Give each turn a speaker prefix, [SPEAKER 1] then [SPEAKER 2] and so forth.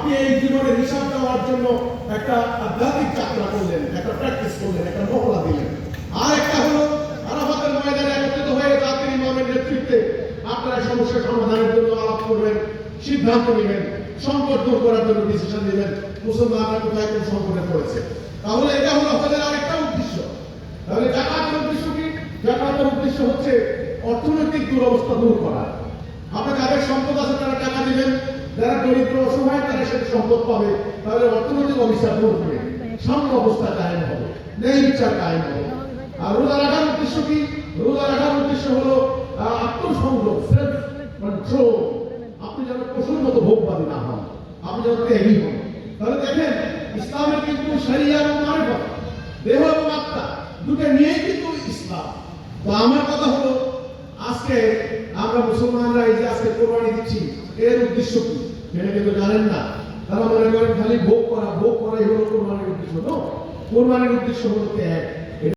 [SPEAKER 1] আপনি এই জীবনের হিসাব দেওয়ার জন্য একটা আধ্যাত্মিক যাত্রা করলেন, একটা প্র্যাকটিস করলেন, একটা মহড়া দিলেন। আর একটা হলো আরাফাতের ময়দানে একত্রিত হয়ে জাতির ইমামের নেতৃত্বে আপনারা সমস্যা সমাধানের জন্য আলাপ করবেন, সিদ্ধান্ত নেবেন, সংকট দূর করার জন্য ডিসিশন নেবেন, মুসলমানরা কোথায় কোন সংকটে পড়েছে। তাহলে এটা হলো আপনাদের আরেকটা উদ্দেশ্য। তাহলে জাকাতের উদ্দেশ্য কি? জাকাতের উদ্দেশ্য হচ্ছে অর্থনৈতিক দুরবস্থা দূর করা। আপনি যাদের সম্পদ আছে তারা টাকা দিবেন, যারা দরিদ্র অসহায় তারা সেটা সম্পদ পাবে, তাহলে অর্থনৈতিক অভিশাপ দূর হবে, সাম্য অবস্থা কায়েম হবে, ন্যায় বিচার কায়েম হবে। আর রোজা রাখার উদ্দেশ্য কি? রোজা রাখার উদ্দেশ্য হলো আত্মসংযম, সেলফ কন্ট্রোল। আপনি যেন পশুর মতো ভোগবাদী না হন, আপনি যেন ত্যাগী হন। তাহলে দেখেন ইসলামের কিন্তু শরিয়া এবং মারিফত, দেহ এবং আত্মা দুটো নিয়েই কিন্তু ইসলাম। তো আমার কথা হলো আজকে আমরা মুসলমানরা এই যে আজকে কোরবানি দিচ্ছি, এর উদ্দেশ্য কি সেটা কিন্তু জানেন না। তারা মনে করেন খালি ভোগ করা, ভোগ করাই হলো কোরবানির উদ্দেশ্য। কোরবানির উদ্দেশ্য হলো ত্যাগ।